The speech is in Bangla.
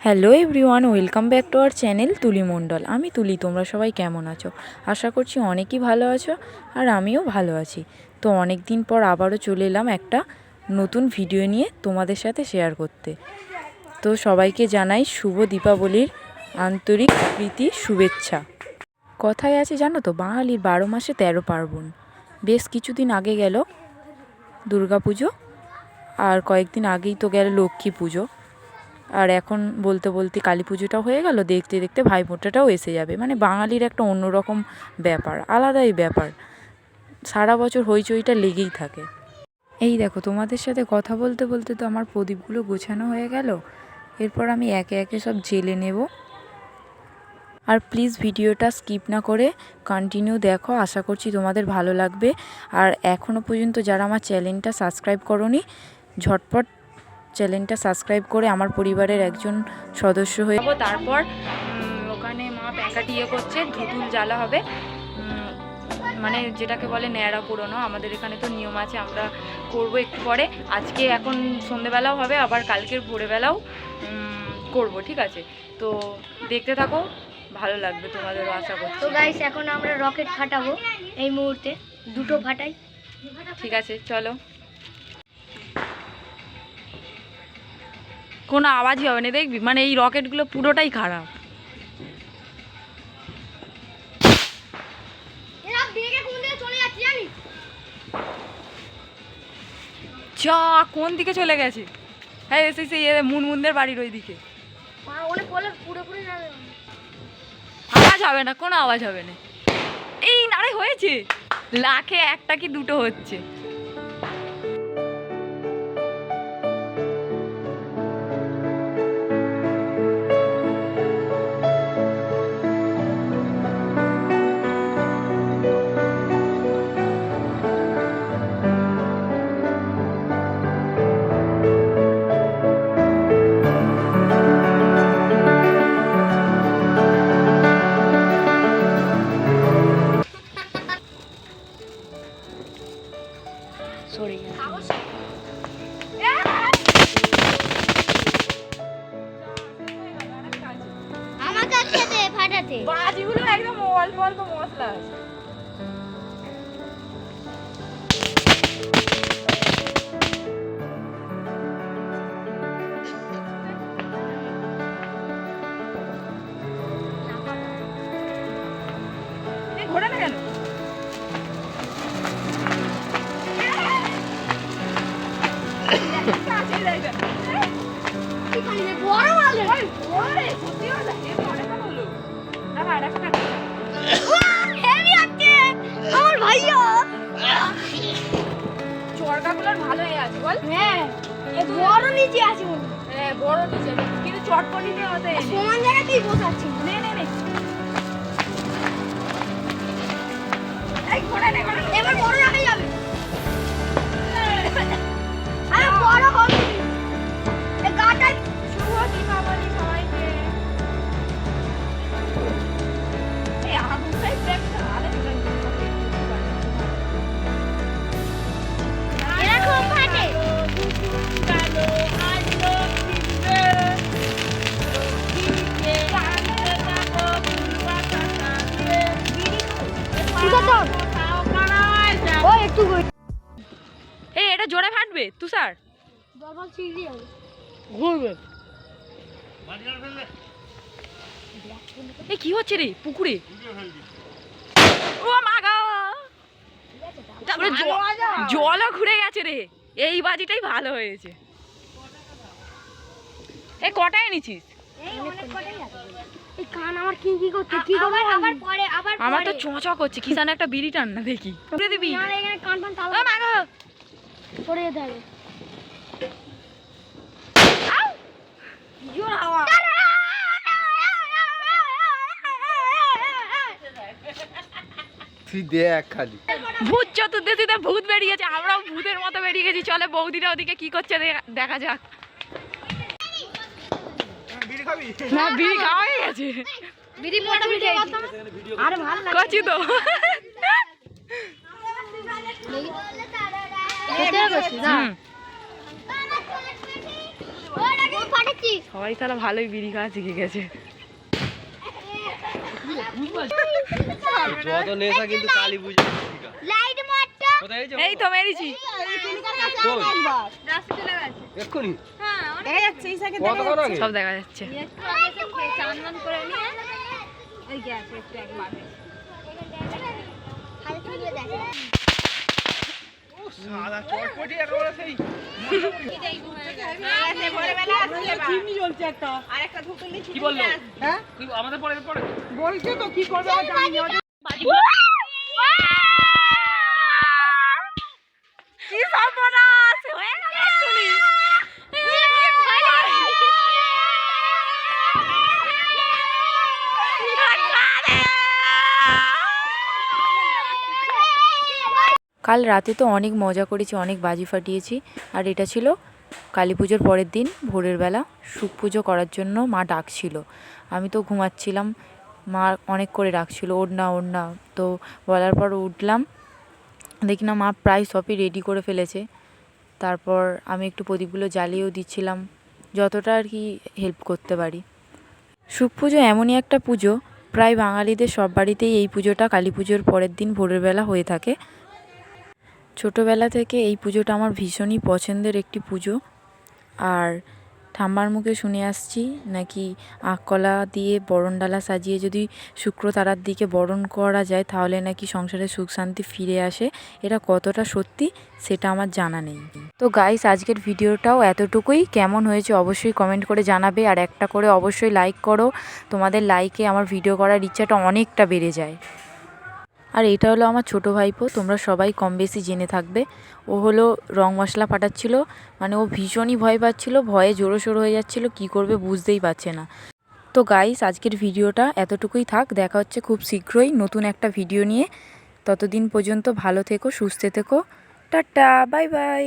Hello everyone, welcome back to our channel তুলি মণ্ডল। আমি তুলি, তোমরা সবাই কেমন আছো? আশা করছি অনেকই ভালো আছো, আর আমিও ভালো আছি। তো অনেক দিন পর আবারও চলে এলাম একটা নতুন ভিডিও নিয়ে তোমাদের সাথে শেয়ার করতে। তো সবাইকে জানাই শুভ দীপাবলির আন্তরিক প্রীতি শুভেচ্ছা। কথায় আছে জানো তো, বাঙালির 12 মাসে 13 পার্বণ। বেশ কিছুদিন আগে গেল দুর্গা পুজো, আর কয়েকদিন আগেই তো গেল লক্ষ্মী পুজো, আর এখন বলতে বলতে কালী পুজোটাও হয়ে গেল। দেখতে দেখতে ভাইফোঁটাটাও এসে যাবে। মানে বাঙালির একটা অন্যরকম ব্যাপার, আলাদাই ব্যাপার। সারা বছর হইচইটা লেগেই থাকে। এই দেখো, তোমাদের সাথে কথা বলতে বলতে তো আমার প্রদীপগুলো গোছানো হয়ে গেল। এরপর আমি একে একে সব জেলে নেব। আর প্লিজ ভিডিওটা স্কিপ না করে কন্টিনিউ দেখো, আশা করছি তোমাদের ভালো লাগবে। আর এখনও পর্যন্ত যারা আমার চ্যানেলটা সাবস্ক্রাইব করোনি, ঝটপট চ্যানেলটা সাবস্ক্রাইব করে আমার পরিবারের একজন সদস্য হয়ে যাবো। তারপর ওখানে মা প্যাঁকাটি করছে, ধুতুল জ্বালা হবে, মানে যেটাকে বলে ন্যাড়া পুরোনো। আমাদের এখানে তো নিয়ম আছে, আমরা করব একটু পরে। আজকে এখন সন্ধেবেলাও হবে, আবার কালকের ভোরবেলাও করব, ঠিক আছে? তো দেখতে থাকো, ভালো লাগবে তোমাদেরও আশা করছি। তো গাইস, এখন আমরা রকেট ফাটাবো এই মুহূর্তে, দুটো ফাটাই। ঠিক আছে, চলো। কোনো আওয়াজই হবে না, দেখবি? মানে এই রকেটগুলো পুরোটাই খারাপ। যা, কোন দিকে চলে গেছে? হ্যাঁ, এসে মুনমুনদের বাড়ির ওই দিকে। আওয়াজ হবে না, কোনো আওয়াজ হবে না। এই নারে হয়েছে, লাখে একটা কি দুটো হচ্ছে। বাজিগুলো একদম অল্প অল্প মশলা আছে। ঘোরে না কেন? চরকাগুলোর ভালো হয়ে আছে বল? হ্যাঁ, বড় নিচে আছে। হ্যাঁ, বড় নিচে, কিন্তু চটপটিতে হতে সমান জায়গাতেই বসাচ্ছি। নে নে নে, এই ঘোড়া নে ঘোড়া। এবার বড় রাখা যাবে। আরে বড় হবে। এই গাটাই শুভ দীপাবলি সবাইকে। এই আগুনটাই ব্যাগটা আরে এরকম ফাটে। কালো আলো দিবে দিকে আলো যাবো পুরোটা কাছে ও একটু এই এটা জোরে ফাটবে তুষার, ডবল সিজি হবে। ঘুরবে। এই কি হচ্ছে রে পুকুরে? ও মা গো, তারপরে জলও ঘুরে গেছে রে। এই বাজিটাই ভালো হয়েছে। এই কটায় এনেছিস? এই অনেক কটাই আছে। এই কান আমার কি কি করতে কি করবে? আবার পরে আমার তো চোঁচা করছে। কি জানো একটা বিড়ি টান না দেখি। পুরে দিবি? আর এখানে কান ফান তালা। ও মা গো, পড়ে যেতে হবে। জোর হাওয়া। তুই দেখ খালি। ভূত চতুর্দশীতে ভূত বেরিয়েছে, আমরাও ভূতের মতো বেরিয়ে গেছি। চলে বৌদিরা ওদিকে কি করছে দেখা যাক। না, বিড়ি খাওয়া হয়ে গেছে। বিড়ি মোটা ভিডিও করতাম। আরে ভালো লাগে। কচি তো। খেতে হবে না। ফাটাচ্ছি। সবাই তারা ভালোই বিড়ি খাওয়া শিখে গেছে। যত নেশা কিন্তু কালী পুজো লাইট মারটা এই তো মেরেছি। এক্ষুনি হ্যাঁ দেখা যাচ্ছে এই সাইকেল কতক্ষণ আগে? সব দেখা যাচ্ছে। একটু আগে থেকে চান করে নিয়ে ওই গেছে একটু একবার হাতে তুলে দেখো সাদা চটপটি একেবারে সেই ভোরবেলা আসলে চিমনি জ্বলছে একটা আর একটা ধুতুলি কি বললো হ্যাঁ আমাদের পরে বলছে তো কি করবে আমি জানি না। কি সর্বনাশ হয়ে গেল এক্ষুনি। কাল রাতে তো অনেক মজা করেছি, অনেক বাজি ফাটিয়েছি। আর এটা ছিল কালী পুজোর পরের দিন ভোরের বেলা সুখ পুজো করার জন্য মা ডাকছিল। আমি তো ঘুমাচ্ছিলাম, মা অনেক করে ডাকছিল ওঠ না ওঠ না। তো বলার পর উঠলাম, দেখি না মা প্রায় সবই রেডি করে ফেলেছে। তারপর আমি একটু প্রদীপগুলো জ্বালিয়েও দিচ্ছিলাম, যতটা আর কি হেল্প করতে পারি। সুখ পুজো এমনই একটা পুজো, প্রায় বাঙালিদের সব বাড়িতেই এই পুজোটা কালী পুজোর পরের দিন ভোরের বেলা হয়ে থাকে। ছোটোবেলা থেকে এই পুজোটা আমার ভীষণই পছন্দের একটি পুজো। আর ঠাম্মার মুখে শুনে আসছি নাকি আঁককলা দিয়ে বরণডালা সাজিয়ে যদি শুক্র তারার দিকে বরণ করা যায় তাহলে নাকি সংসারে সুখ শান্তি ফিরে আসে। এটা কতটা সত্যি সেটা আমার জানা নেই। তো গাইস, আজকের ভিডিওটাও এতটুকুই। কেমন হয়েছে অবশ্যই কমেন্ট করে জানাবে, আর একটা করে অবশ্যই লাইক করো। তোমাদের লাইকে আমার ভিডিও করার ইচ্ছাটা অনেকটা বেড়ে যায়। আর এটা হলো আমার ছোটো ভাইপো, তোমরা সবাই কম বেশি জেনে থাকবে। ও হলো রং মশলা ফাটাচ্ছিল, মানে ও ভীষণই ভয় পাচ্ছিল, ভয়ে জোরোসোরো হয়ে যাচ্ছিল, কি করবে বুঝতেই পারছে না। তো গাইস, আজকের ভিডিওটা এতটুকুই থাক। দেখা হচ্ছে খুব শীঘ্রই নতুন একটা ভিডিও নিয়ে। ততদিন পর্যন্ত ভালো থেকো, সুস্থ থেকো, টাটা, বাই বাই।